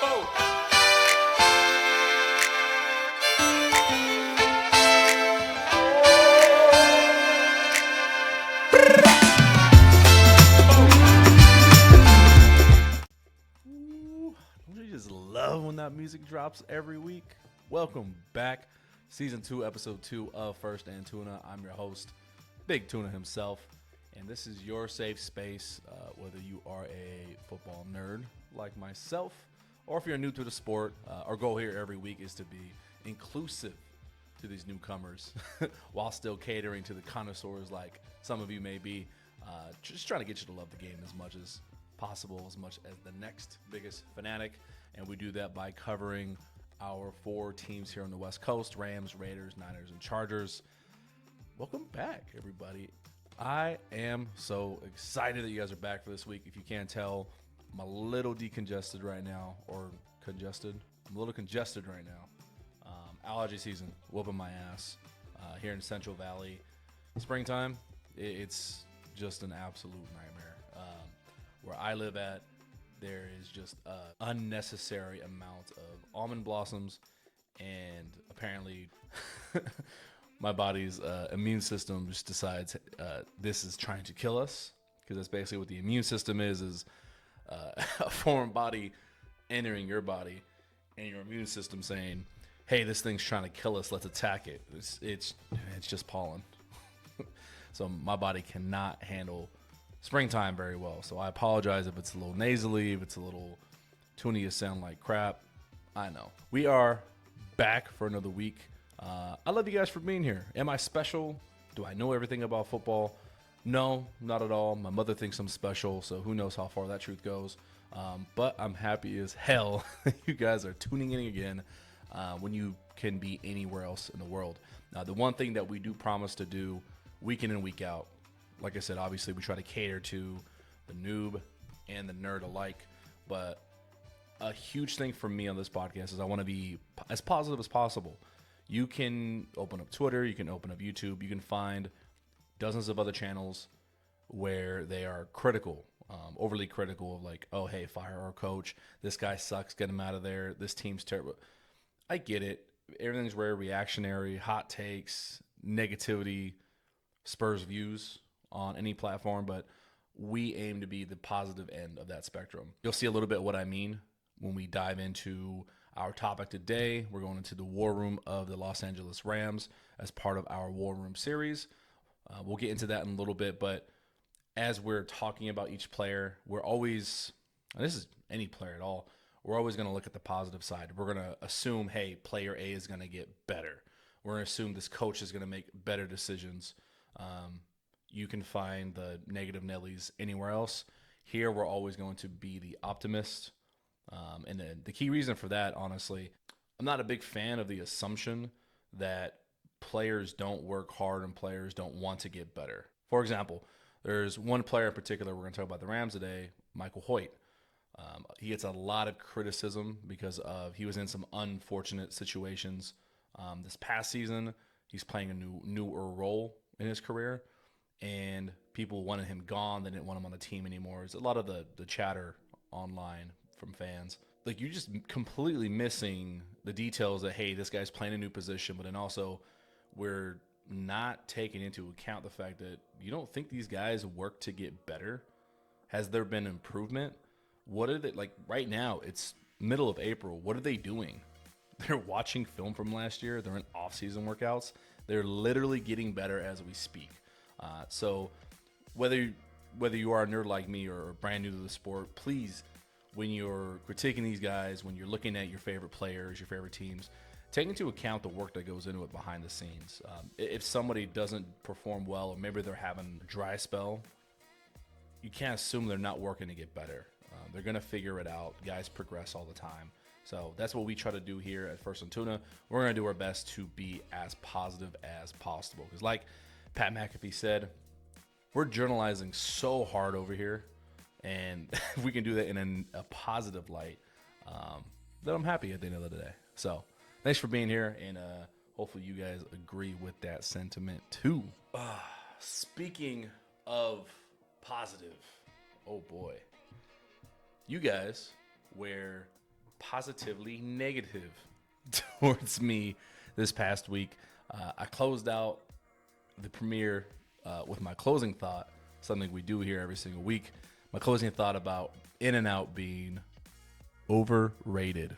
Don't you just love when that music drops every week? Welcome back. Season 2, Episode 2 of First and Tuna. I'm your host, Big Tuna himself, and this is your safe space, whether you are a football nerd like myself, or if you're new to the sport. Our goal here every week is to be inclusive to these newcomers while still catering to the connoisseurs like some of you may be. Just trying to get you to love the game as much as possible, as much as the next biggest fanatic, and we do that by covering our 4 teams here on the West Coast: Rams, Raiders, Niners, and Chargers. Welcome back, everybody. I am so excited that you guys are back for this week. If you can't tell, I'm a little decongested right now, or congested. I'm a little congested right now. Allergy season, whooping my ass here in Central Valley. Springtime, it's just an absolute nightmare. Where I live at, there is just an unnecessary amount of almond blossoms, and apparently my body's immune system just decides this is trying to kill us, because that's basically what the immune system is a foreign body entering your body, and your immune system saying, hey, this thing's trying to kill us, let's attack it. It's just pollen. So my body cannot handle springtime very well. So I apologize if it's a little nasally, if it's a little Tuna, you sound like crap. I know. We are back for another week. I love you guys for being here. Am I special? Do I know everything about football? No, not at all. My mother thinks I'm special, so who knows how far that truth goes. But I'm happy as hell you guys are tuning in again when you can be anywhere else in the world. Now, the one thing that we do promise to do week in and week out, like I said, obviously we try to cater to the noob and the nerd alike, but a huge thing for me on this podcast is I want to be as positive as possible. You can open up Twitter, you can open up YouTube, you can find dozens of other channels where they are critical, overly critical of like, oh, hey, fire our coach, this guy sucks, get him out of there, this team's terrible. I get it. Everything's very reactionary, hot takes, negativity, spurs views on any platform, but we aim to be the positive end of that spectrum. You'll see a little bit what I mean when we dive into our topic today. We're going into the war room of the Los Angeles Rams as part of our war room series. We'll get into that in a little bit, but as we're talking about each player, we're always, and this is any player at all, we're always going to look at the positive side. We're going to assume, hey, player A is going to get better. We're going to assume this coach is going to make better decisions. You can find the negative Nellies anywhere else. Here, we're always going to be the optimist. And the key reason for that, honestly, I'm not a big fan of the assumption that players don't work hard and players don't want to get better. For example, there's one player in particular, we're going to talk about the Rams today, Michael Hoyt. He gets a lot of criticism because he was in some unfortunate situations. This past season, he's playing a newer role in his career, and people wanted him gone. They didn't want him on the team anymore. It's a lot of the chatter online from fans. Like, you're just completely missing the details that, hey, this guy's playing a new position, but then also we're not taking into account the fact that you don't think these guys work to get better. Has there been improvement? What are they, like right now, it's middle of April. What are they doing? They're watching film from last year. They're in off-season workouts. They're literally getting better as we speak. So whether you are a nerd like me or brand new to the sport, please, when you're critiquing these guys, when you're looking at your favorite players, your favorite teams, take into account the work that goes into it behind the scenes. If somebody doesn't perform well, or maybe they're having a dry spell, you can't assume they're not working to get better. They're going to figure it out. Guys progress all the time. So that's what we try to do here at First and Tuna. We're going to do our best to be as positive as possible. Because like Pat McAfee said, we're journalizing so hard over here. And if we can do that in a positive light, then I'm happy at the end of the day. So thanks for being here. And hopefully you guys agree with that sentiment too. Speaking of positive, oh boy. You guys wear positively negative towards me this past week. I closed out the premiere with my closing thought, something we do here every single week. My closing thought about In-N-Out being overrated.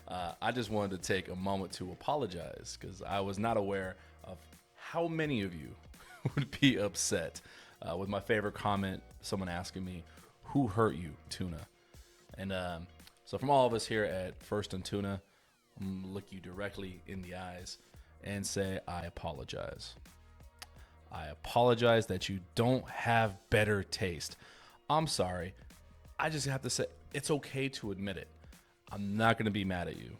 I just wanted to take a moment to apologize because I was not aware of how many of you would be upset with my favorite comment, someone asking me, who hurt you, Tuna? And so from all of us here at First and Tuna, I'm going to look you directly in the eyes and say, I apologize. I apologize that you don't have better taste. I'm sorry. I just have to say, it's okay to admit it. I'm not going to be mad at you.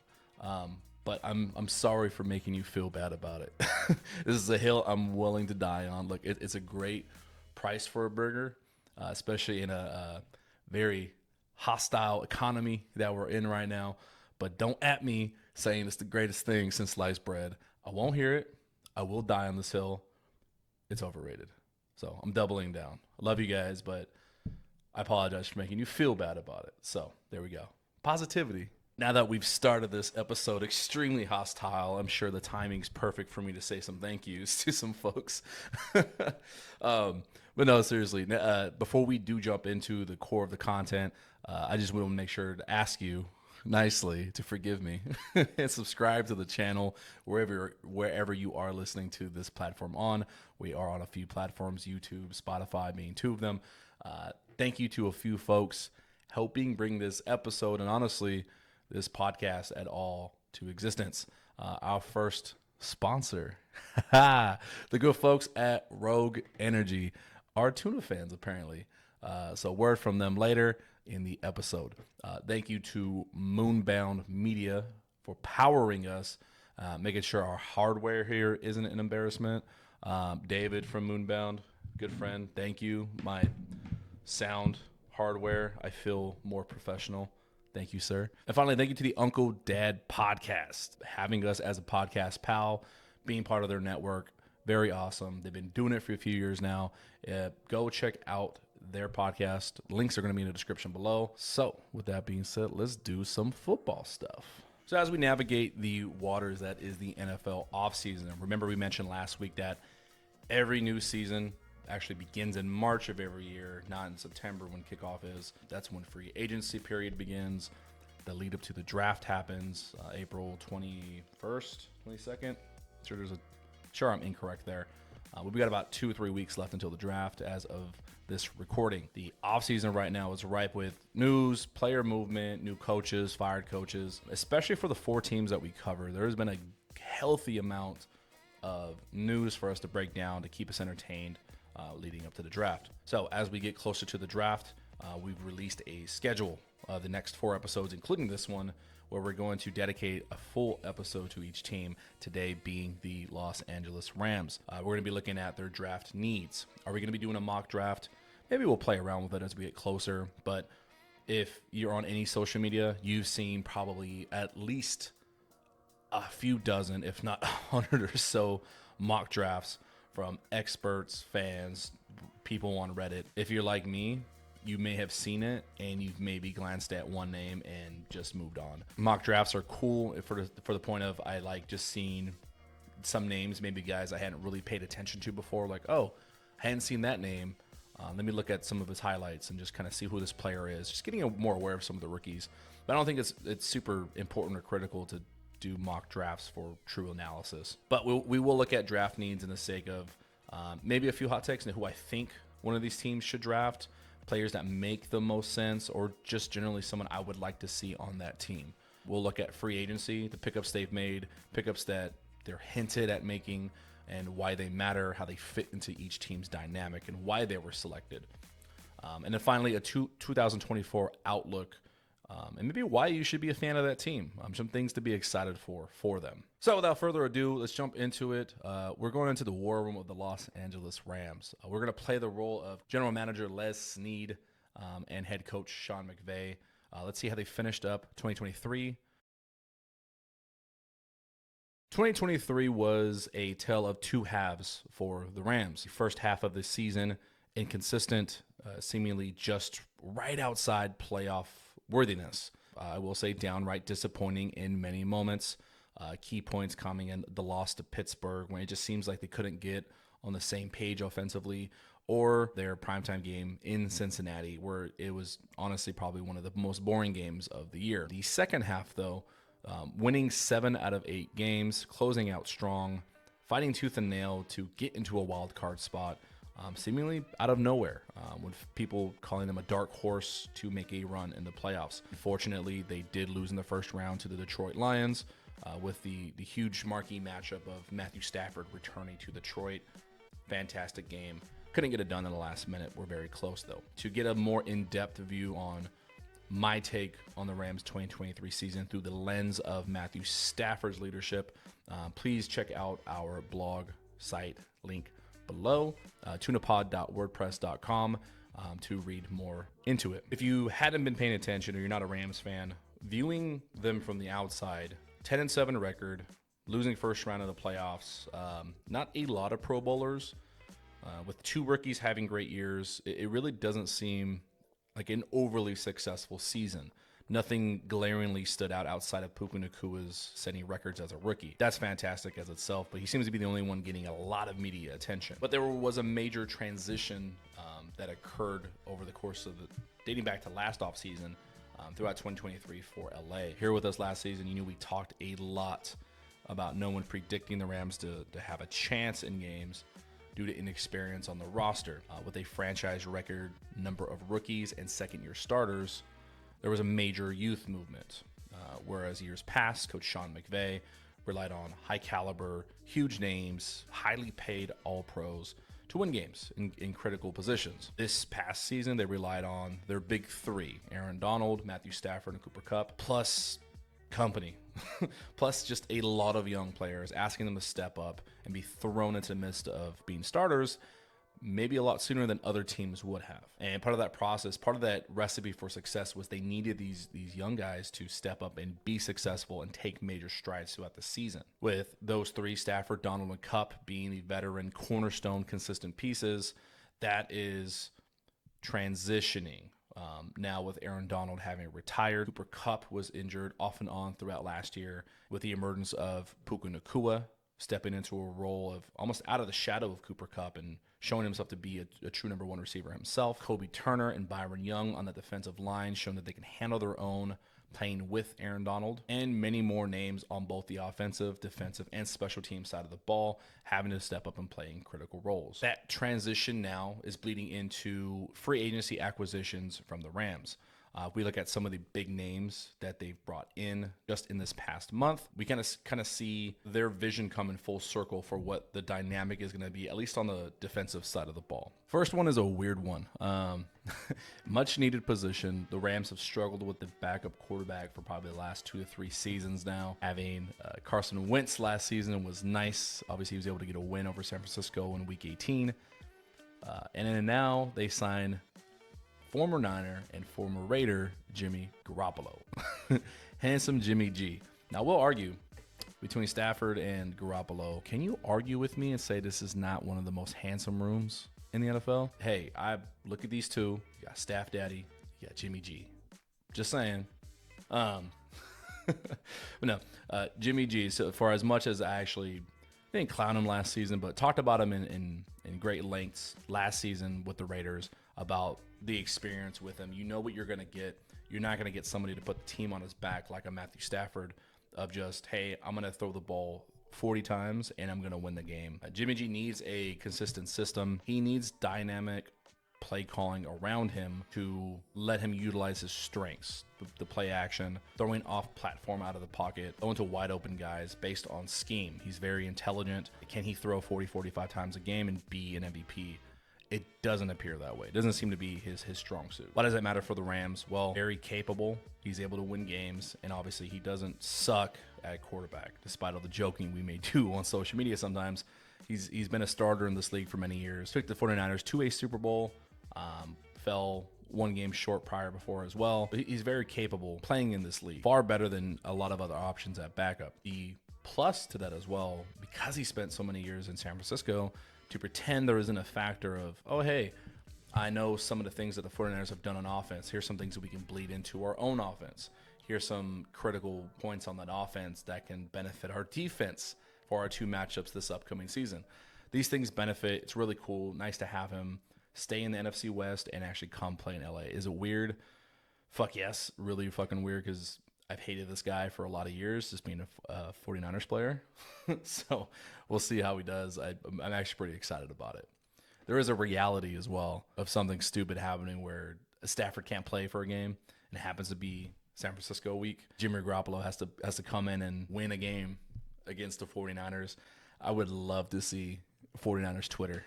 But I'm sorry for making you feel bad about it. This is a hill I'm willing to die on. Look, it's a great price for a burger, especially in a very hostile economy that we're in right now. But don't at me saying it's the greatest thing since sliced bread. I won't hear it. I will die on this hill. It's overrated. So I'm doubling down. I love you guys, but I apologize for making you feel bad about it. So there we go. Positivity. Now that we've started this episode extremely hostile, I'm sure the timing's perfect for me to say some thank yous to some folks. But no, seriously, before we do jump into the core of the content, I just want to make sure to ask you nicely to forgive me and subscribe to the channel wherever you are listening to this platform on. We are on a few platforms, YouTube, Spotify being two of them. Thank you to a few folks helping bring this episode and honestly this podcast at all to existence. Our first sponsor, the good folks at Rogue Energy, are Tuna fans apparently. So word from them later in the episode. Thank you to Moonbound Media for powering us, making sure our hardware here isn't an embarrassment. David from Moonbound, good friend, thank you. My sound hardware, I feel more professional. Thank you, sir. And finally, thank you to the Uncle Dad Podcast, having us as a podcast pal, being part of their network. Very awesome. They've been doing it for a few years now. Go check out their podcast. Links are going to be in the description below. So with that being said, let's do some football stuff. So as we navigate the waters that is the NFL offseason, remember we mentioned last week that every new season actually begins in March of every year, not in September when kickoff is. That's when free agency period begins. The lead up to the draft happens April 21st, 22nd. Sure, I'm incorrect there. We've got about 2 or 3 weeks left until the draft as of this recording. The offseason right now is ripe with news, player movement, new coaches, fired coaches, especially for the 4 teams that we cover. There's been a healthy amount of news for us to break down to keep us entertained leading up to the draft. So as we get closer to the draft, we've released a schedule of the next 4 episodes, including this one, where we're going to dedicate a full episode to each team, today being the Los Angeles Rams. We're going to be looking at their draft needs. Are we going to be doing a mock draft? Maybe we'll play around with it as we get closer, but if you're on any social media, you've seen probably at least a few dozen, if not 100 or so mock drafts from experts, fans, people on Reddit. If you're like me, you may have seen it and you've maybe glanced at one name and just moved on. Mock drafts are cool for the point of I like just seeing some names, maybe guys I hadn't really paid attention to before, like, oh, I hadn't seen that name. Let me look at some of his highlights and just kind of see who this player is. Just getting more aware of some of the rookies. But I don't think it's super important or critical to do mock drafts for true analysis. But we will look at draft needs in the sake of maybe a few hot takes and who I think one of these teams should draft, players that make the most sense, or just generally someone I would like to see on that team. We'll look at free agency, the pickups they've made, pickups that they're hinted at making, and why they matter, how they fit into each team's dynamic, and why they were selected. And then finally, a 2024 outlook, and maybe why you should be a fan of that team. Some things to be excited for them. So without further ado, let's jump into it. We're going into the war room of the Los Angeles Rams. We're going to play the role of general manager Les Snead and head coach Sean McVay. Let's see how they finished up 2023. 2023 was a tale of two halves for the Rams. The first half of the season, inconsistent, seemingly just right outside playoff worthiness. I will say downright disappointing in many moments. Key points coming in the loss to Pittsburgh, when it just seems like they couldn't get on the same page offensively, or their primetime game in Cincinnati, where it was honestly probably one of the most boring games of the year. The second half, though, winning 7 out of 8 games, closing out strong, fighting tooth and nail to get into a wild card spot, seemingly out of nowhere, with people calling them a dark horse to make a run in the playoffs. Unfortunately, they did lose in the first round to the Detroit Lions, with the huge marquee matchup of Matthew Stafford returning to Detroit. Fantastic game. Couldn't get it done in the last minute. We're very close, though. To get a more in-depth view on my take on the Rams 2023 season through the lens of Matthew Stafford's leadership, please check out our blog site link below, tunapod.wordpress.com, to read more into it. If you hadn't been paying attention or you're not a Rams fan, viewing them from the outside, 10-7 record, losing first round of the playoffs, not a lot of Pro Bowlers, with 2 rookies having great years. It really doesn't seem like an overly successful season. Nothing glaringly stood out outside of Puka Nakua's setting records as a rookie. That's fantastic as itself, but he seems to be the only one getting a lot of media attention. But there was a major transition that occurred over the course of dating back to last offseason, throughout 2023 for LA. Here with us last season, you knew we talked a lot about no one predicting the Rams to have a chance in games due to inexperience on the roster. With a franchise record number of rookies and second-year starters, there was a major youth movement. Whereas years past, Coach Sean McVay relied on high-caliber, huge names, highly paid all-pros to win games in critical positions. This past season, they relied on their big 3, Aaron Donald, Matthew Stafford, and Cooper Kupp, plus company, plus just a lot of young players, asking them to step up and be thrown into the midst of being starters, maybe a lot sooner than other teams would have. And part of that process, part of that recipe for success, was they needed these young guys to step up and be successful and take major strides throughout the season. With those 3, Stafford, Donald, and Kupp, being the veteran cornerstone consistent pieces, that is transitioning. Now with Aaron Donald having retired, Cooper Kupp was injured off and on throughout last year, with the emergence of Puka Nakua stepping into a role of almost out of the shadow of Cooper Kupp and showing himself to be a true number 1 receiver himself. Kobe Turner and Byron Young on the defensive line, showing that they can handle their own, playing with Aaron Donald, and many more names on both the offensive, defensive, and special team side of the ball having to step up and play in critical roles. That transition now is bleeding into free agency acquisitions from the Rams. If we look at some of the big names that they've brought in just in this past month, we kind of see their vision come in full circle for what the dynamic is going to be, at least on the defensive side of the ball. First one is a weird one. Much needed position. The Rams have struggled with the backup quarterback for probably the last 2 to 3 seasons now. Having Carson Wentz last season was nice. Obviously, he was able to get a win over San Francisco in Week 18. And then now they sign former Niner and former Raider Jimmy Garoppolo. Handsome Jimmy G. Now, we'll argue between Stafford and Garoppolo. Can you argue with me and say this is not one of the most handsome rooms in the NFL? Hey, I look at these two. You got Staff Daddy, you got Jimmy G. Just saying. But no, Jimmy G. So for as much as I actually didn't clown him last season, but talked about him in great lengths last season with the Raiders about the experience with him. You know what you're going to get. You're not going to get somebody to put the team on his back like a Matthew Stafford of just, hey, I'm going to throw the ball 40 times and I'm going to win the game. Jimmy G needs a consistent system. He needs dynamic play calling around him to let him utilize his strengths, the play action, throwing off platform out of the pocket, throwing to wide open guys based on scheme. He's very intelligent. Can he throw 40, 45 times a game and be an MVP? It doesn't appear that way. It doesn't seem to be his strong suit. Why does that matter for the Rams? Well, very capable. He's able to win games, and obviously he doesn't suck at quarterback, despite all the joking we may do on social media sometimes. He's been a starter in this league for many years. Took the 49ers to a Super Bowl, fell one game short before as well. But he's very capable playing in this league, far better than a lot of other options at backup. The plus to that as well, because he spent so many years in San Francisco, to pretend there isn't a factor of, oh, hey, I know some of the things that the 49ers have done on offense. Here's some things that we can bleed into our own offense. here's some critical points on that offense that can benefit our defense for our 2 matchups this upcoming season. These things benefit. It's really cool. Nice to have him stay in the NFC West and actually come play in LA. Is it weird? Fuck yes. Really fucking weird because I've hated this guy for a lot of years, just being a 49ers player. So we'll see how he does. I'm actually pretty excited about it. There is a reality as well of something stupid happening where Stafford can't play for a game, and it happens to be San Francisco week. Jimmy Garoppolo has to come in and win a game against the 49ers. I would love to see 49ers Twitter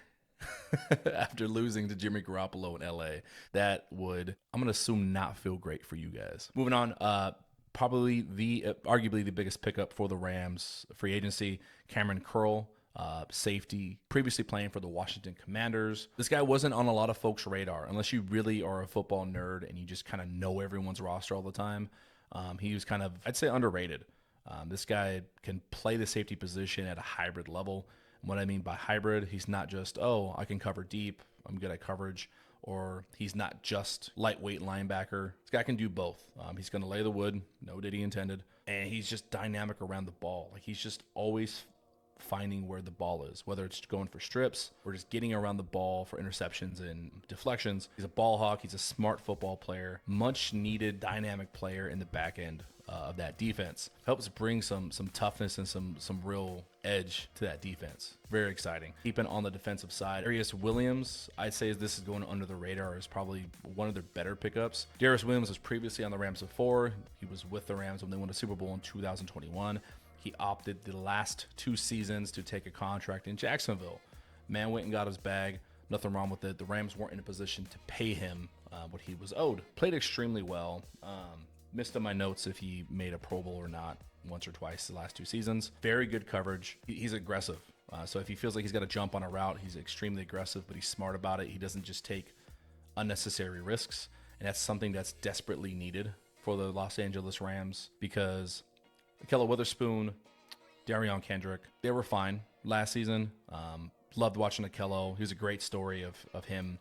after losing to Jimmy Garoppolo in LA. That would, I'm going to assume, not feel great for you guys. Moving on, probably arguably the biggest pickup for the Rams free agency, Cameron Curl, safety, previously playing for the Washington Commanders. This guy wasn't on a lot of folks' radar unless you really are a football nerd and you just kind of know everyone's roster all the time. He was kind of, I'd say, underrated. This guy can play the safety position at a hybrid level. And what I mean by hybrid, he's not just, oh, I can cover deep, I'm good at coverage, or he's not just lightweight linebacker. This guy can do both. He's going to lay the wood, no diddy intended, and he's just dynamic around the ball. Like, he's just always finding where the ball is, whether it's going for strips or just getting around the ball for interceptions and deflections. He's a ball hawk. He's a smart football player, much needed dynamic player in the back end of that defense. Helps bring some toughness and some real edge to that defense. Very exciting. Keeping on the defensive side, Darius Williams, I'd say this is going under the radar, is probably one of their better pickups. Darius Williams was previously on the Rams before. He was with the Rams when they won the Super Bowl in 2021. He opted the last 2 seasons to take a contract in Jacksonville. Man went and got his bag. Nothing wrong with it. The Rams weren't in a position to pay him what he was owed. Played extremely well. Missed on my notes if he made a Pro Bowl or not once or twice the last 2 seasons. Very good coverage. He's aggressive. So if he feels like he's got to jump on a route, he's extremely aggressive, but he's smart about it. He doesn't just take unnecessary risks. And that's something that's desperately needed for the Los Angeles Rams because Ahkello Witherspoon, Darion Kendrick, they were fine last season. Loved watching Ahkello. He was a great story of him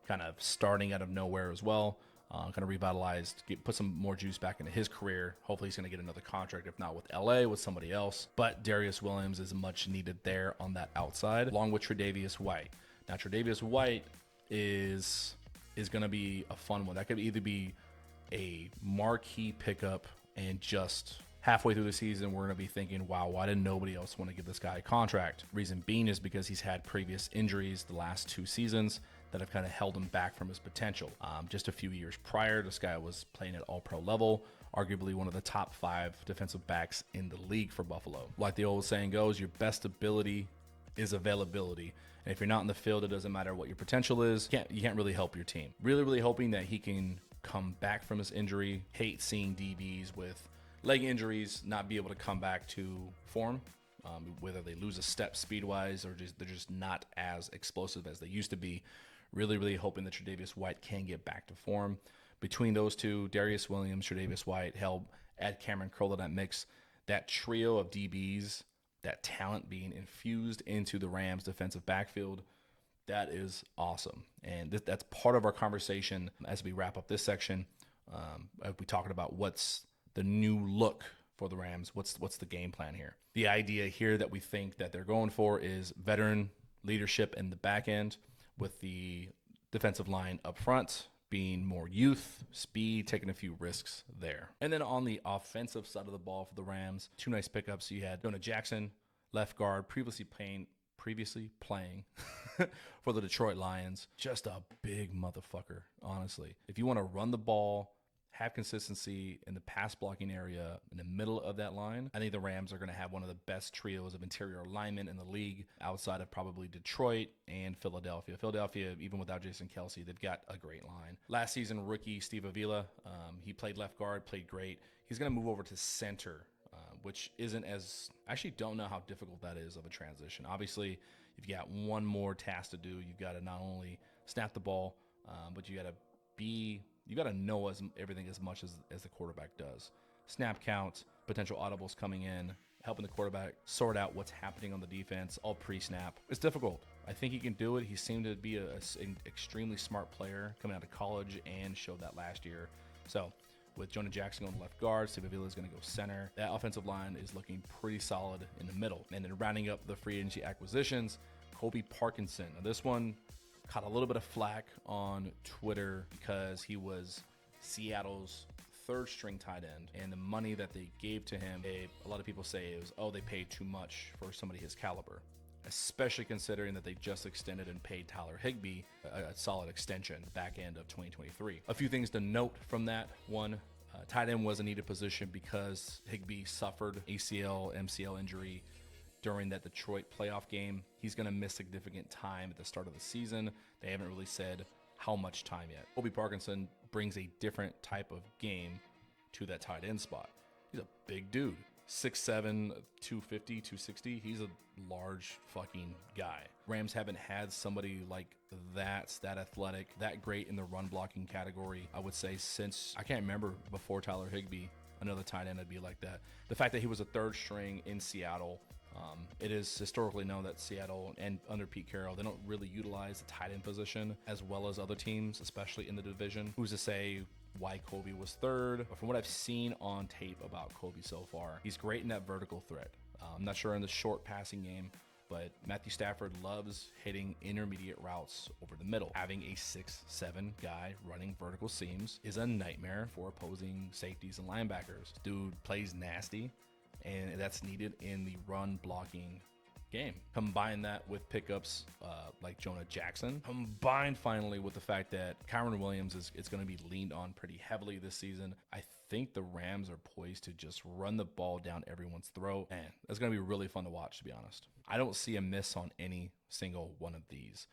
kind of starting out of nowhere as well. Kind of revitalized, put some more juice back into his career. Hopefully he's going to get another contract, if not with LA, with somebody else. But Darius Williams is much needed there on that outside, along with Tre'Davious White. Now, Tre'Davious White is going to be a fun one. That could either be a marquee pickup and just halfway through the season, we're going to be thinking, wow, why didn't nobody else want to give this guy a contract? Reason being is because he's had previous injuries the last 2 seasons that have kind of held him back from his potential. Just a few years prior, this guy was playing at all-pro level, arguably one of the top 5 defensive backs in the league for Buffalo. Like the old saying goes, your best ability is availability. And if you're not in the field, it doesn't matter what your potential is. You can't really help your team. Really, really hoping that he can come back from his injury. Hate seeing DBs with leg injuries not be able to come back to form, whether they lose a step speed-wise or they're just not as explosive as they used to be. Really, really hoping that Tre'Davious White can get back to form. Between those two, Darius Williams, Tre'Davious White, help add Cameron Curl to that mix. That trio of DBs, that talent being infused into the Rams' defensive backfield, that is awesome. And that's part of our conversation as we wrap up this section. We talking about what's the new look for the Rams. What's the game plan here? The idea here that we think that they're going for is veteran leadership in the back end, with the defensive line up front being more youth, speed, taking a few risks there. And then on the offensive side of the ball for the Rams, 2 nice pickups. You had Jonah Jackson, left guard, previously playing for the Detroit Lions. Just a big motherfucker, honestly. If you want to run the ball, have consistency in the pass blocking area in the middle of that line, I think the Rams are going to have one of the best trios of interior linemen in the league outside of probably Detroit and Philadelphia. Philadelphia, even without Jason Kelce, they've got a great line. Last season, rookie Steve Avila, he played left guard, played great. He's going to move over to center, which isn't as, I actually don't know how difficult that is of a transition. Obviously, you've got one more task to do. You've got to not only snap the ball, but you got to know everything as much as the quarterback does. Snap count, potential audibles coming in, helping the quarterback sort out what's happening on the defense, all pre-snap. It's difficult. I think he can do it. He seemed to be an extremely smart player coming out of college and showed that last year. So with Jonah Jackson on the left guard. Steve Avila is going to go center. That offensive line is looking pretty solid in the middle. And then rounding up the free agency acquisitions, Colby Parkinson. Now, this one caught a little bit of flack on Twitter because he was Seattle's third string tight end, and the money that they gave to him, a lot of people say it was, oh, they paid too much for somebody his caliber, especially considering that they just extended and paid Tyler Higbee a solid extension back end of 2023. A few things to note from that. One, tight end was a needed position because Higbee suffered ACL, MCL injury during that Detroit playoff game. He's going to miss significant time at the start of the season. They haven't really said how much time yet. Colby Parkinson brings a different type of game to that tight end spot. He's a big dude. 6'7", 250, 260. He's a large fucking guy. Rams haven't had somebody like that athletic, that great in the run blocking category, I would say, since, I can't remember, before Tyler Higbee, another tight end would be like that. The fact that he was a third string in Seattle, it is historically known that Seattle and under Pete Carroll, they don't really utilize the tight end position as well as other teams, especially in the division. Who's to say why Colby was third? But from what I've seen on tape about Colby so far, he's great in that vertical threat. I'm not sure in the short passing game, but Matthew Stafford loves hitting intermediate routes over the middle. Having a 6'7" guy running vertical seams is a nightmare for opposing safeties and linebackers. Dude plays nasty, and that's needed in the run blocking game. Combine that with pickups like Jonah Jackson. Combined finally with the fact that Kyron Williams is going to be leaned on pretty heavily this season. I think the Rams are poised to just run the ball down everyone's throat. And that's going to be really fun to watch, to be honest. I don't see a miss on any single one of these.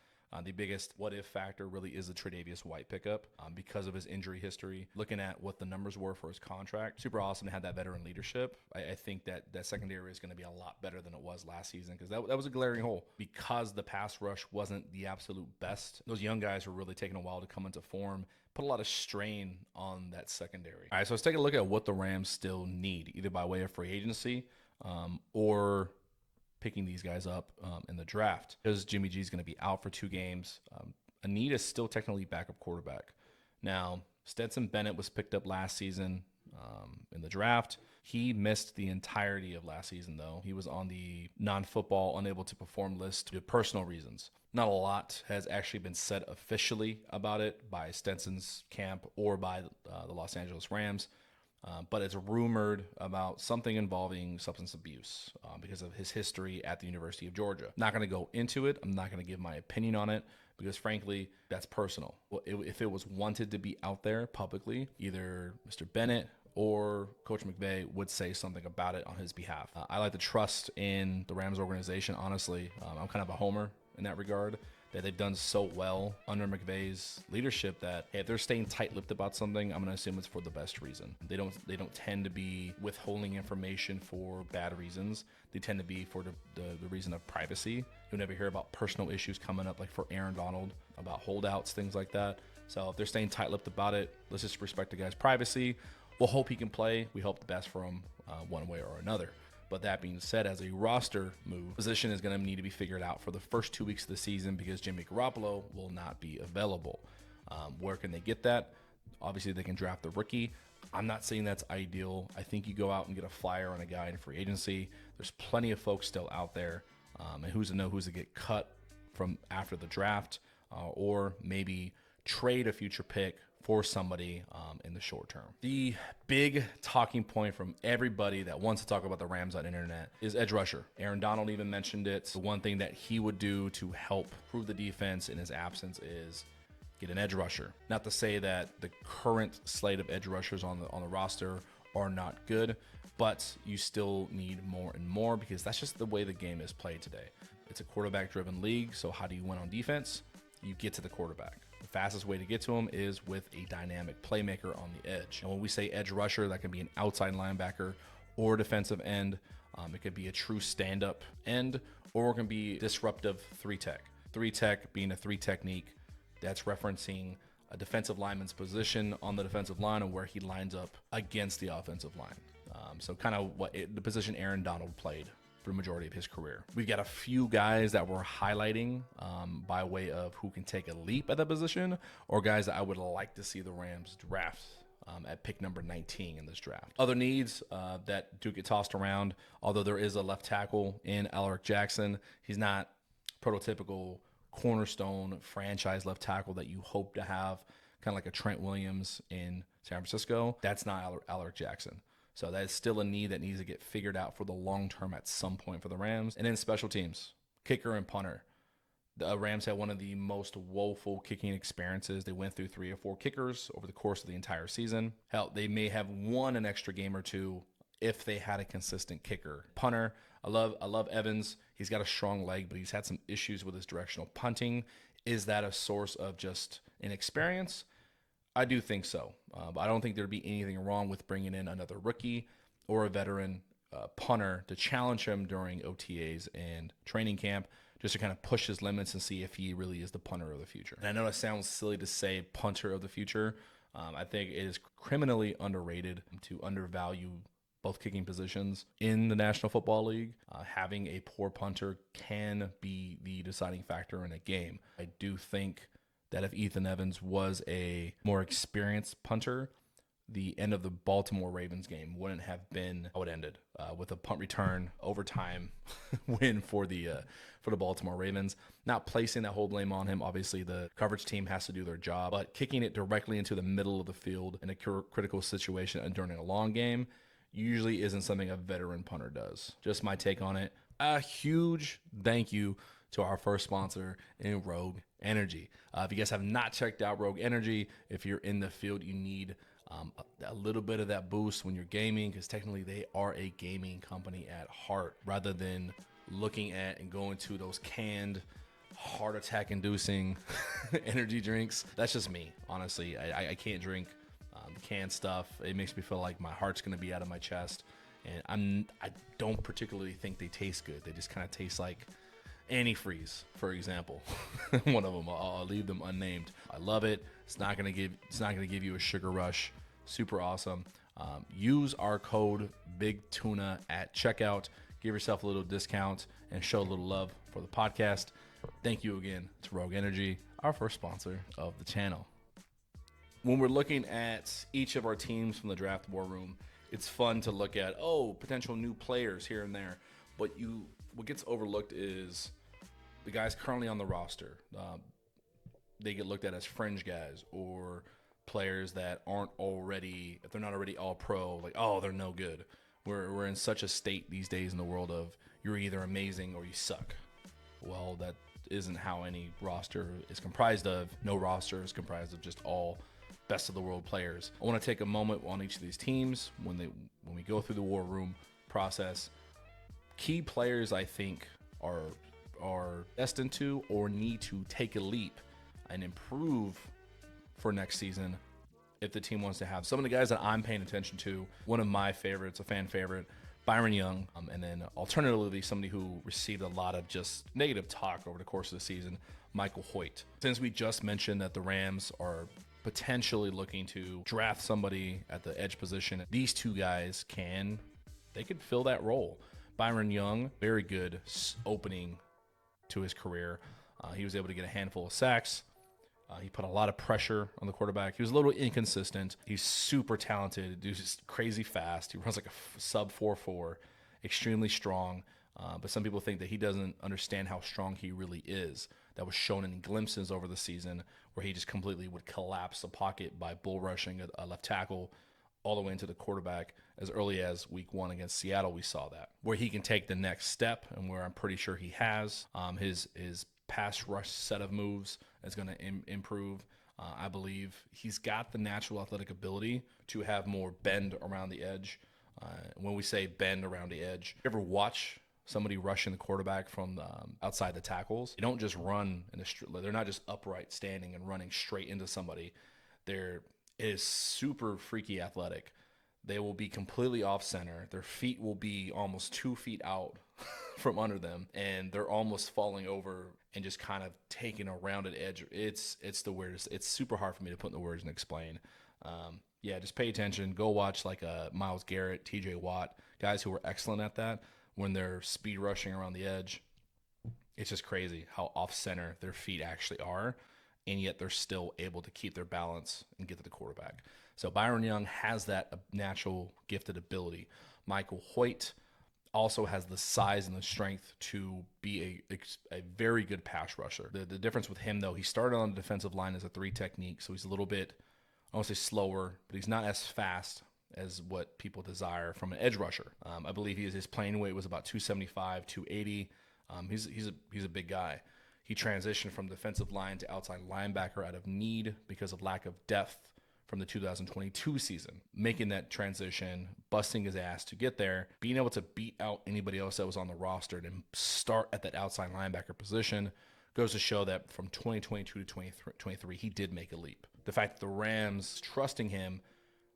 The biggest what-if factor really is the Tre'Davious White pickup because of his injury history. Looking at what the numbers were for his contract, super awesome to have that veteran leadership. I think that secondary is going to be a lot better than it was last season because that was a glaring hole. Because the pass rush wasn't the absolute best, those young guys were really taking a while to come into form, put a lot of strain on that secondary. All right, so let's take a look at what the Rams still need, either by way of free agency or picking these guys up in the draft. Because Jimmy G is going to be out for 2 games. Anita is still technically backup quarterback. Now, Stetson Bennett was picked up last season in the draft. He missed the entirety of last season, though. He was on the non-football, unable to perform list due to personal reasons. Not a lot has actually been said officially about it by Stetson's camp or by the Los Angeles Rams. But it's rumored about something involving substance abuse because of his history at the University of Georgia. Not going to go into it. I'm not going to give my opinion on it because, frankly, that's personal. Well, if it was wanted to be out there publicly, either Mr. Bennett or Coach McVay would say something about it on his behalf. I like to trust in the Rams organization, honestly. I'm kind of a homer in that regard, that they've done so well under McVay's leadership that if they're staying tight-lipped about something, I'm going to assume it's for the best reason. They don't tend to be withholding information for bad reasons. They tend to be for the reason of privacy. You'll never hear about personal issues coming up, like for Aaron Donald, about holdouts, things like that. So if they're staying tight-lipped about it, let's just respect the guy's privacy. We'll hope he can play. We hope the best for him one way or another. But that being said, as a roster move, position is going to need to be figured out for the first 2 weeks of the season because Jimmy Garoppolo will not be available. Where can they get that? Obviously, they can draft the rookie. I'm not saying that's ideal. I think you go out and get a flyer on a guy in free agency. There's plenty of folks still out there. And who's to get cut from after the draft or maybe trade a future pick for somebody in the short term. The big talking point from everybody that wants to talk about the Rams on the internet is edge rusher. Aaron Donald even mentioned it. The one thing that he would do to help improve the defense in his absence is get an edge rusher. Not to say that the current slate of edge rushers on the roster are not good, but you still need more and more because that's just the way the game is played today. It's a quarterback-driven league, so how do you win on defense? You get to the quarterback. The fastest way to get to him is with a dynamic playmaker on the edge. And when we say edge rusher, that can be an outside linebacker or defensive end. It could be a true stand-up end, or it can be disruptive 3-tech. 3-tech being a 3 technique that's referencing a defensive lineman's position on the defensive line and where he lines up against the offensive line. So kind of the position Aaron Donald played for the majority of his career. We've got a few guys that we're highlighting by way of who can take a leap at that position or guys that I would like to see the Rams draft at pick number 19 in this draft. Other needs that do get tossed around, although there is a left tackle in Alaric Jackson, he's not prototypical cornerstone franchise left tackle that you hope to have, kind of like a Trent Williams in San Francisco. That's not Alaric Jackson. So that is still a need that needs to get figured out for the long term at some point for the Rams. And then special teams, kicker and punter. The Rams had one of the most woeful kicking experiences. They went through 3 or 4 kickers over the course of the entire season. Hell, they may have won an extra game or two if they had a consistent kicker. Punter, I love Evans. He's got a strong leg, but he's had some issues with his directional punting. Is that a source of just inexperience? I do think so. But I don't think there'd be anything wrong with bringing in another rookie or a veteran punter to challenge him during OTAs and training camp, just to kind of push his limits and see if he really is the punter of the future. And I know it sounds silly to say punter of the future. I think it is criminally underrated to undervalue both kicking positions in the National Football League. Having a poor punter can be the deciding factor in a game. I do think that if Ethan Evans was a more experienced punter, the end of the Baltimore Ravens game wouldn't have been how it ended, with a punt return overtime win for the Baltimore Ravens. Not placing that whole blame on him. Obviously, the coverage team has to do their job, but kicking it directly into the middle of the field in a critical situation and during a long game usually isn't something a veteran punter does. Just my take on it. A huge thank you to our first sponsor in Rogue Energy. If you guys have not checked out Rogue Energy, if you're in the field, you need a little bit of that boost when you're gaming, because technically they are a gaming company at heart, rather than looking at and going to those canned, heart attack inducing energy drinks. That's just me, honestly. I can't drink canned stuff. It makes me feel like my heart's going to be out of my chest, and I don't particularly think they taste good. They just kind of taste like antifreeze, for example. One of them, I'll leave them unnamed. I love it. It's not gonna give you a sugar rush. Super awesome. Use our code Big Tuna at checkout. Give yourself a little discount and show a little love for the podcast. Thank you again to Rogue Energy, our first sponsor of the channel. When we're looking at each of our teams from the draft war room, it's fun to look at potential new players here and there, but what gets overlooked is the guys currently on the roster. They get looked at as fringe guys or players that aren't already, if they're not already all pro, like, they're no good. We're in such a state these days in the world of you're either amazing or you suck. Well, that isn't how any roster is comprised of. No roster is comprised of just all best of the world players. I want to take a moment on each of these teams when we go through the war room process. Key players I think are destined to or need to take a leap and improve for next season if the team wants to have. Some of the guys that I'm paying attention to, one of my favorites, a fan favorite, Byron Young, and then alternatively somebody who received a lot of just negative talk over the course of the season, Michael Hoyt. Since we just mentioned that the Rams are potentially looking to draft somebody at the edge position, these two guys could fill that role. Byron Young, very good opening to his career. He was able to get a handful of sacks. He put a lot of pressure on the quarterback. He was a little inconsistent. He's super talented. Dude's just crazy fast. He runs like a sub 4.4, extremely strong. But some people think that he doesn't understand how strong he really is. That was shown in glimpses over the season where he just completely would collapse the pocket by bull rushing a left tackle all the way into the quarterback. As early as week 1 against Seattle, we saw that. Where he can take the next step, and where I'm pretty sure he has. His pass rush set of moves is going to improve. I believe he's got the natural athletic ability to have more bend around the edge. When we say bend around the edge, you ever watch somebody rushing the quarterback from outside the tackles? They don't just run they're not just upright standing and running straight into somebody. It is super freaky athletic. They will be completely off center. Their feet will be almost 2 feet out from under them, and they're almost falling over and just kind of taking a rounded edge. It's the weirdest. It's super hard for me to put in the words and explain. Just pay attention. Go watch like Myles Garrett, TJ Watt, guys who are excellent at that when they're speed rushing around the edge. It's just crazy how off center their feet actually are. and yet they're still able to keep their balance and get to the quarterback. So Byron Young has that natural gifted ability. Michael Hoyt also has the size and the strength to be a very good pass rusher. The difference with him, though, he started on the defensive line as a 3 technique, so he's a little bit, I won't say slower, but he's not as fast as what people desire from an edge rusher. I believe his playing weight was about 275, 280. He's a big guy. He transitioned from defensive line to outside linebacker out of need because of lack of depth from the 2022 season, making that transition, busting his ass to get there, being able to beat out anybody else that was on the roster and start at that outside linebacker position goes to show that from 2022 to 2023, he did make a leap. The fact that the Rams, trusting him,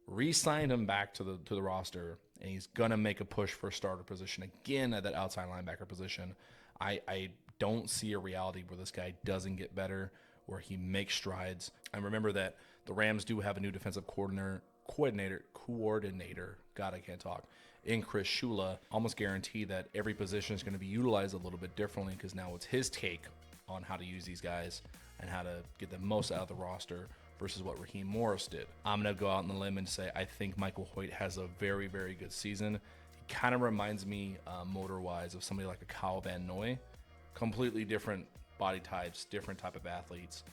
re-signed him back to the roster, and he's going to make a push for a starter position again at that outside linebacker position. I don't see a reality where this guy doesn't get better, where he makes strides. And remember that the Rams do have a new defensive coordinator. God, I can't talk. In Chris Shula, almost guarantee that every position is going to be utilized a little bit differently because now it's his take on how to use these guys and how to get the most out of the roster versus what Raheem Morris did. I'm going to go out on the limb and say I think Michael Hoyt has a very, very good season. He kind of reminds me motor-wise of somebody like a Kyle Van Noy. Completely different body types, different type of athletes.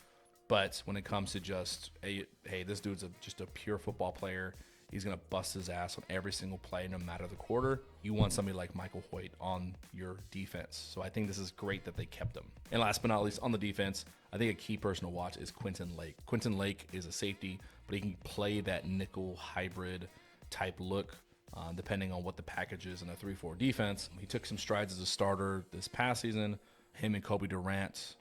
But when it comes to just, hey, this dude's just a pure football player. He's going to bust his ass on every single play, no matter the quarter. You want somebody like Michael Hoyt on your defense. So I think this is great that they kept him. And last but not least, on the defense, I think a key person to watch is Quentin Lake. Quentin Lake is a safety, but he can play that nickel hybrid type look, depending on what the package is in a 3-4 defense. He took some strides as a starter this past season. Him and Kobe Durant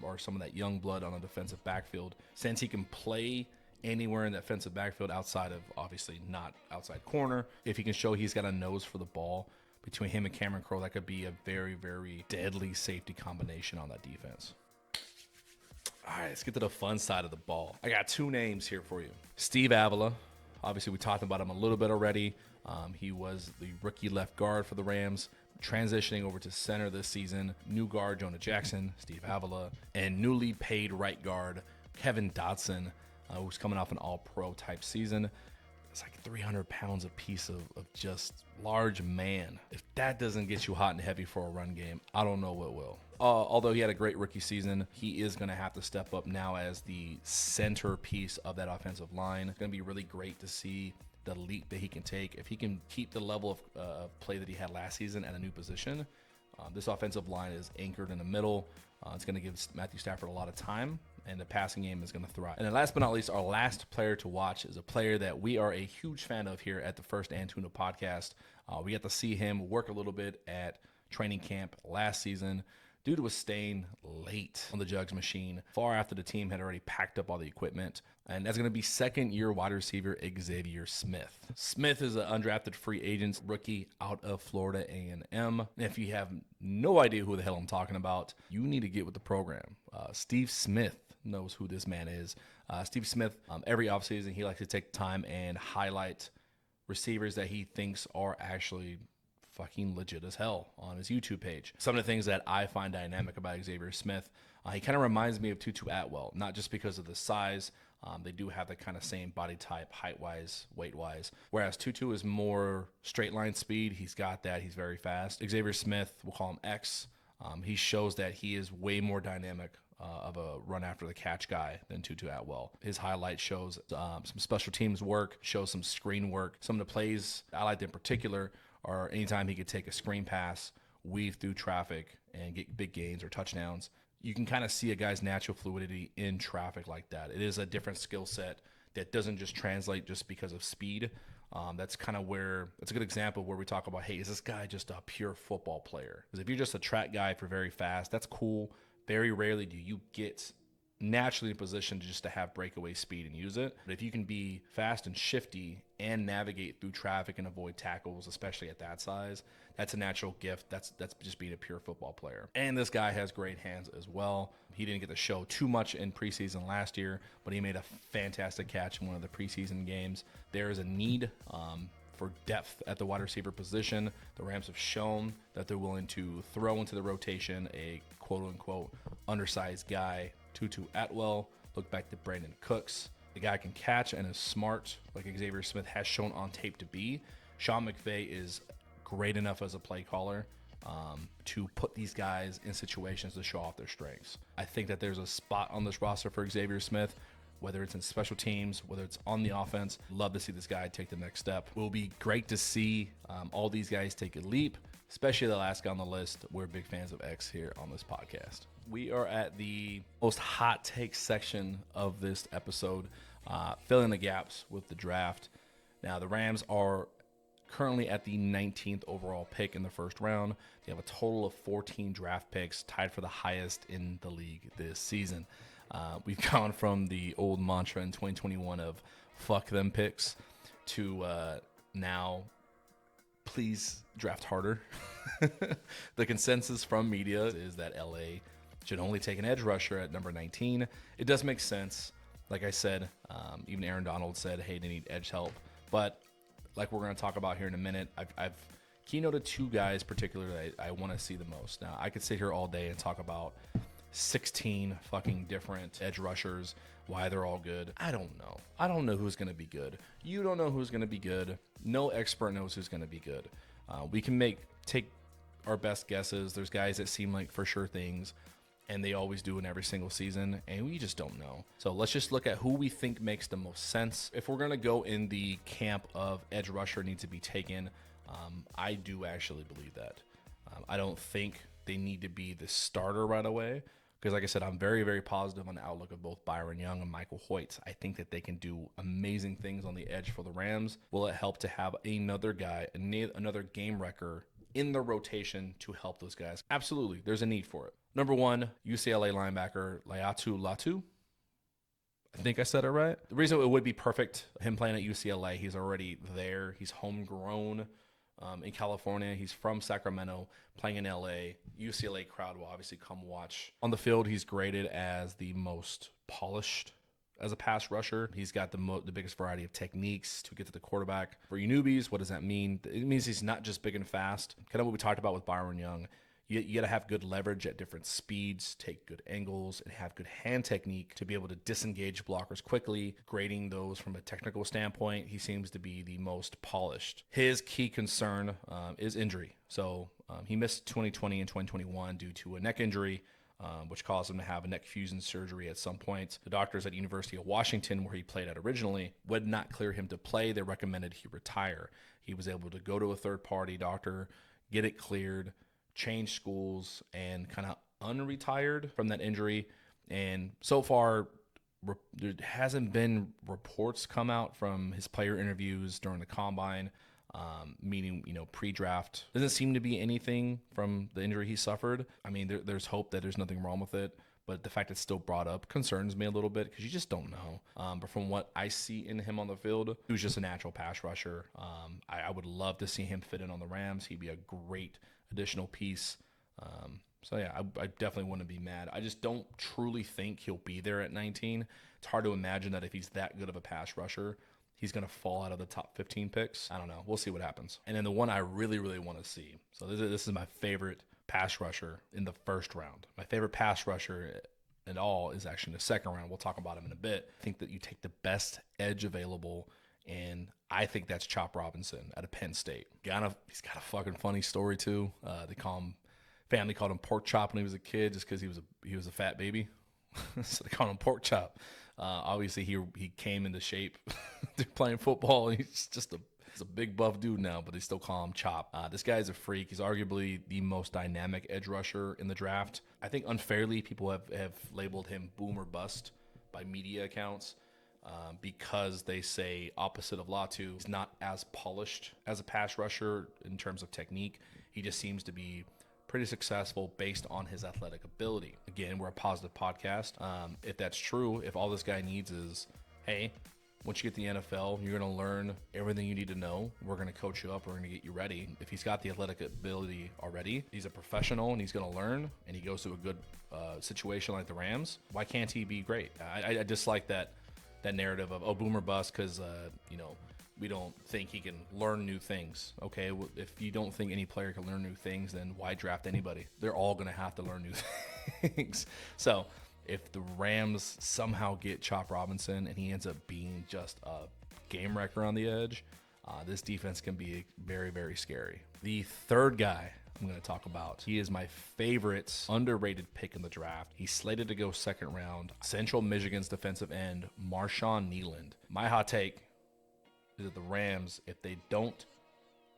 or some of that young blood on the defensive backfield. Since he can play anywhere in that defensive backfield outside of, obviously, not outside corner, if he can show he's got a nose for the ball, between him and Cameron Crowe, that could be a very, very deadly safety combination on that defense. All right, let's get to the fun side of the ball. I got 2 names here for you. Steve Avila. Obviously, we talked about him a little bit already. He was the rookie left guard for the Rams, transitioning over to center this season. New guard Jonah Jackson, Steve Avila, and newly paid right guard Kevin Dotson, who's coming off an all-pro type season. It's like 300 pounds a piece of just large man. If that doesn't get you hot and heavy for a run game, I don't know what will. Although he had a great rookie season, he is going to have to step up now as the centerpiece of that offensive line. It's going to be really great to see the leap that he can take. If he can keep the level of play that he had last season at a new position, this offensive line is anchored in the middle. It's going to give Matthew Stafford a lot of time, and the passing game is going to thrive. And then last but not least, our last player to watch is a player that we are a huge fan of here at the First and Tuna podcast. We got to see him work a little bit at training camp last season. Dude was staying late on the jugs machine far after the team had already packed up all the equipment. And that's going to be second-year wide receiver Xavier Smith. Smith is an undrafted free agent rookie out of Florida A&M. If you have no idea who the hell I'm talking about, you need to get with the program. Steve Smith knows who this man is. Steve Smith, every offseason, he likes to take time and highlight receivers that he thinks are actually fucking legit as hell on his YouTube page. Some of the things that I find dynamic about Xavier Smith, he kind of reminds me of Tutu Atwell, not just because of the size. They do have the kind of same body type, height-wise, weight-wise. Whereas Tutu is more straight-line speed. He's got that. He's very fast. Xavier Smith, we'll call him X. He shows that he is way more dynamic of a run-after-the-catch guy than Tutu Atwell. His highlight shows some special teams work, shows some screen work. Some of the plays I liked in particular are anytime he could take a screen pass, weave through traffic, and get big gains or touchdowns. You can kind of see a guy's natural fluidity in traffic like that. It is a different skill set that doesn't just translate just because of speed. That's kind of where it's a good example where we talk about, hey, is this guy just a pure football player? Because if you're just a track guy for very fast, that's cool. Very rarely do you get naturally in position just to have breakaway speed and use it. But if you can be fast and shifty and navigate through traffic and avoid tackles, especially at that size, that's a natural gift. That's just being a pure football player. And this guy has great hands as well. He didn't get to show too much in preseason last year, but he made a fantastic catch in one of the preseason games. There is a need for depth at the wide receiver position. The Rams have shown that they're willing to throw into the rotation a quote-unquote undersized guy, Tutu Atwell, Look back to Brandon Cooks. The guy can catch and is smart, like Xavier Smith has shown on tape to be. Sean McVay is great enough as a play caller to put these guys in situations to show off their strengths. I think that there's a spot on this roster for Xavier Smith, whether it's in special teams, whether it's on the offense. Love to see this guy take the next step. It will be great to see all these guys take a leap, especially the last guy on the list. We're big fans of X here on this podcast. We are at the most hot take section of this episode, filling the gaps with the draft. Now, the Rams are currently at the 19th overall pick in the first round. They have a total of 14 draft picks, tied for the highest in the league this season. We've gone from the old mantra in 2021 of fuck them picks to now please draft harder. The consensus from media is that LA should only take an edge rusher at number 19. It does make sense. Like I said, even Aaron Donald said, hey, they need edge help. But like we're going to talk about here in a minute, I've keynoted two guys particularly that I want to see the most. Now, I could sit here all day and talk about 16 fucking different edge rushers, why they're all good. I don't know. I don't know who's going to be good. You don't know who's going to be good. No expert knows who's going to be good. We can take our best guesses. There's guys that seem like for sure things, and they always do in every single season, and we just don't know. So let's just look at who we think makes the most sense. If we're going to go in the camp of edge rusher needs to be taken, I do actually believe that. I don't think they need to be the starter right away, because like I said, I'm very, very positive on the outlook of both Byron Young and Michael Hoyt. I think that they can do amazing things on the edge for the Rams. Will it help to have another guy, another game wrecker in the rotation to help those guys? Absolutely. There's a need for it. Number one, UCLA linebacker Laiatu Latu. I think I said it right. The reason it would be perfect, him playing at UCLA, he's already there. He's homegrown in California. He's from Sacramento, playing in LA. UCLA crowd will obviously come watch. On the field, he's graded as the most polished as a pass rusher. He's got the biggest variety of techniques to get to the quarterback. For you newbies, what does that mean? It means he's not just big and fast. Kind of what we talked about with Byron Young. You got to have good leverage at different speeds, take good angles, and have good hand technique to be able to disengage blockers quickly. Grading those from a technical standpoint, he seems to be the most polished. His key concern is injury. So he missed 2020 and 2021 due to a neck injury, which caused him to have a neck fusion surgery at some point. The doctors at University of Washington, where he played at originally, would not clear him to play. They recommended he retire. He was able to go to a third-party doctor, get it cleared, change schools, and kind of unretired from that injury. And so far, there hasn't been reports come out from his player interviews during the combine, meaning, pre-draft. Doesn't seem to be anything from the injury he suffered. I mean, there's hope that there's nothing wrong with it, but the fact it's still brought up concerns me a little bit because you just don't know. But from what I see in him on the field, he was just a natural pass rusher. I would love to see him fit in on the Rams. He'd be a great additional piece. So yeah, I definitely wouldn't be mad. I just don't truly think he'll be there at 19. It's hard to imagine that if he's that good of a pass rusher, he's going to fall out of the top 15 picks. I don't know. We'll see what happens. And then the one I really, really want to see. So this is my favorite pass rusher in the first round. My favorite pass rusher at all is actually in the second round. We'll talk about him in a bit. I think that you take the best edge available, and I think that's Chop Robinson out of Penn State. He's got a fucking funny story too. Family called him Pork Chop when he was a kid just because he was a fat baby. So they called him Pork Chop. Obviously he came into shape playing football. He's a big buff dude now, but they still call him Chop. This guy is a freak. He's arguably the most dynamic edge rusher in the draft. I think unfairly people have labeled him boom or bust by media accounts. Because they say opposite of Latu, he's not as polished as a pass rusher in terms of technique. He just seems to be pretty successful based on his athletic ability. Again, we're a positive podcast. If that's true, if all this guy needs is, hey, once you get the NFL, you're going to learn everything you need to know. We're going to coach you up. We're going to get you ready. If he's got the athletic ability already, he's a professional and he's going to learn, and he goes to a good situation like the Rams, why can't he be great? I dislike that narrative of boomer bust because we don't think he can learn new things. Okay, well, if you don't think any player can learn new things, then why draft anybody? They're all going to have to learn new things. So if the Rams somehow get Chop Robinson and he ends up being just a game wrecker on the edge, this defense can be very, very scary. The third guy I'm going to talk about, he is my favorite underrated pick in the draft. He's slated to go second round. Central Michigan's defensive end, Marshawn Kneeland. My hot take is that the Rams, if they don't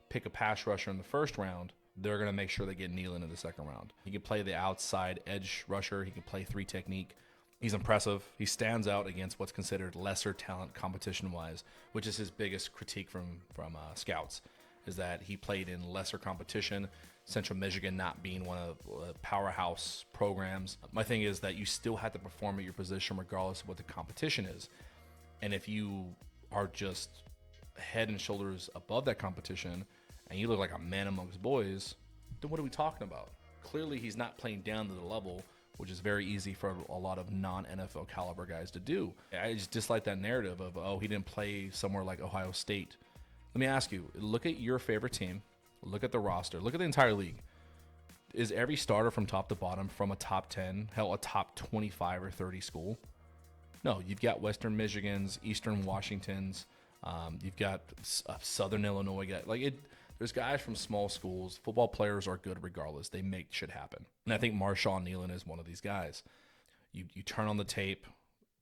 pick a pass rusher in the first round, they're going to make sure they get Kneeland in the second round. He can play the outside edge rusher. He can play 3 technique. He's impressive. He stands out against what's considered lesser talent competition-wise, which is his biggest critique from scouts, is that he played in lesser competition, Central Michigan not being one of the powerhouse programs. My thing is that you still have to perform at your position regardless of what the competition is. And if you are just head and shoulders above that competition and you look like a man amongst boys, then what are we talking about? Clearly he's not playing down to the level, which is very easy for a lot of non-NFL caliber guys to do. I just dislike that narrative of, oh, he didn't play somewhere like Ohio State. Let me ask you, look at your favorite team, look at the roster, look at the entire league. Is every starter from top to bottom from a top 10, hell, a top 25 or 30 school? No, you've got Western Michigans, Eastern Washingtons, you've got Southern Illinois guys. There's guys from small schools. Football players are good regardless. They make shit happen. And I think Marshawn Kneeland is one of these guys. You turn on the tape,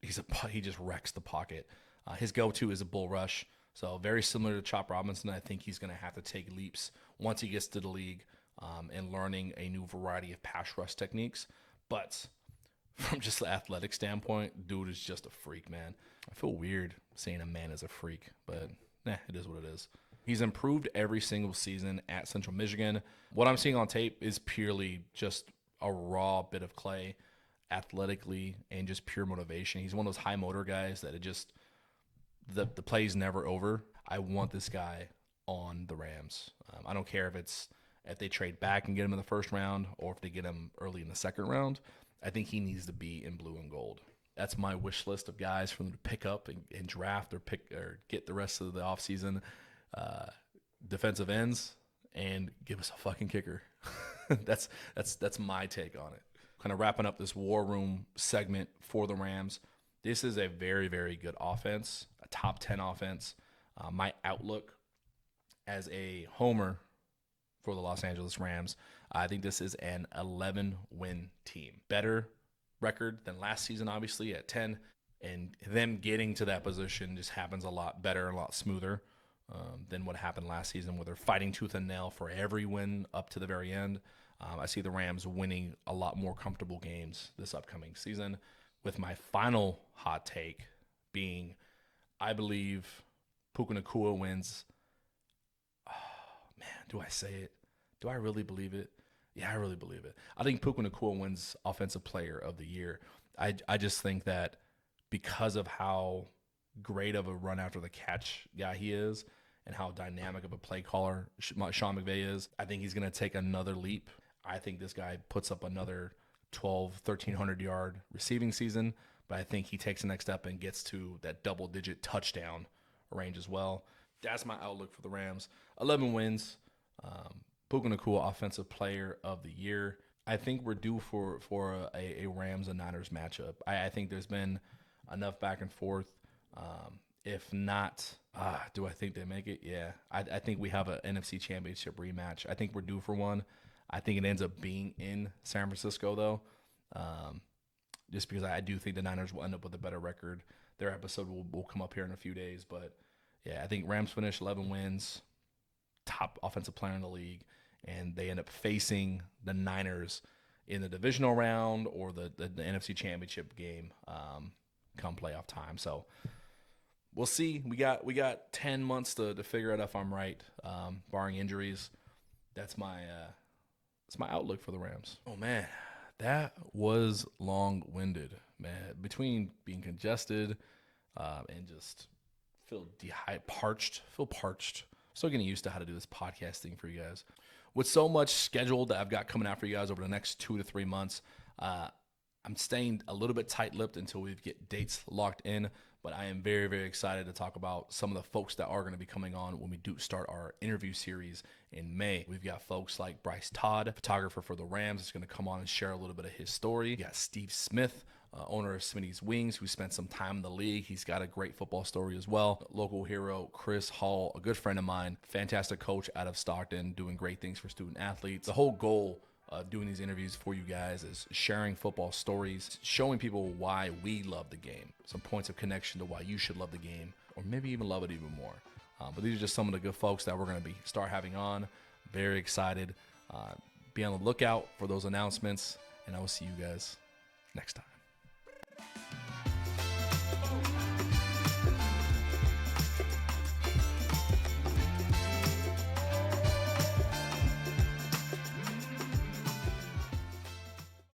he just wrecks the pocket. His go-to is a bull rush. So very similar to Chop Robinson. I think he's going to have to take leaps once he gets to the league and learning a new variety of pass rush techniques. But from just the athletic standpoint, dude is just a freak, man. I feel weird saying a man is a freak, but it is what it is. He's improved every single season at Central Michigan. What I'm seeing on tape is purely just a raw bit of clay, athletically, and just pure motivation. He's one of those high motor guys that the play's never over. I want this guy on the Rams. I don't care if they trade back and get him in the first round or if they get him early in the second round. I think he needs to be in blue and gold. That's my wish list of guys for them to pick up and draft or get the rest of the offseason. Defensive ends and give us a fucking kicker. That's my take on it. Kind of wrapping up this war room segment for the Rams. This is a very, very good offense, a top 10 offense. My outlook as a homer for the Los Angeles Rams, I think this is an 11-win team. Better record than last season, obviously, at 10. And them getting to that position just happens a lot better, a lot smoother than what happened last season, where they're fighting tooth and nail for every win up to the very end. I see the Rams winning a lot more comfortable games this upcoming season, with my final hot take being, I believe Puka Nacua wins. Oh, man, do I say it? Do I really believe it? Yeah, I really believe it. I think Puka Nacua wins Offensive Player of the Year. I just think that because of how great of a run after the catch guy he is and how dynamic of a play caller Sean McVay is, I think he's going to take another leap. I think this guy puts up another 1,300 yard receiving season, but I think he takes the next step and gets to that double-digit touchdown range as well. That's my outlook for the Rams. 11 wins. Puka Nacua Offensive Player of the Year. I think we're due for a Rams and Niners matchup. I think there's been enough back and forth. If not, do I think they make it? Yeah. I think we have an NFC Championship rematch. I think we're due for one. I think it ends up being in San Francisco, though, just because I do think the Niners will end up with a better record. Their episode will come up here in a few days. But, yeah, I think Rams finish 11 wins, top offensive player in the league, and they end up facing the Niners in the divisional round or the NFC Championship game come playoff time. So we'll see. We got 10 months to figure out if I'm right, barring injuries. That's my outlook for the Rams. Oh, man, that was long-winded, man. Between being congested and just feel parched. Still getting used to how to do this podcasting for you guys. With so much scheduled that I've got coming out for you guys over the next 2 to 3 months, I'm staying a little bit tight-lipped until we get dates locked in. But I am very, very excited to talk about some of the folks that are going to be coming on when we do start our interview series in May. We've got folks like Bryce Todd, photographer for the Rams, is going to come on and share a little bit of his story. We got Steve Smith owner of Smitty's Wings, who spent some time in the league. He's got a great football story as well. Local hero Chris Hall, a good friend of mine, fantastic coach out of Stockton, doing great things for student athletes. The whole goal doing these interviews for you guys is sharing football stories, showing people why we love the game, some points of connection to why you should love the game, or maybe even love it even more. But these are just some of the good folks that we're going to start having on. Very excited. Be on the lookout for those announcements, and I will see you guys next time.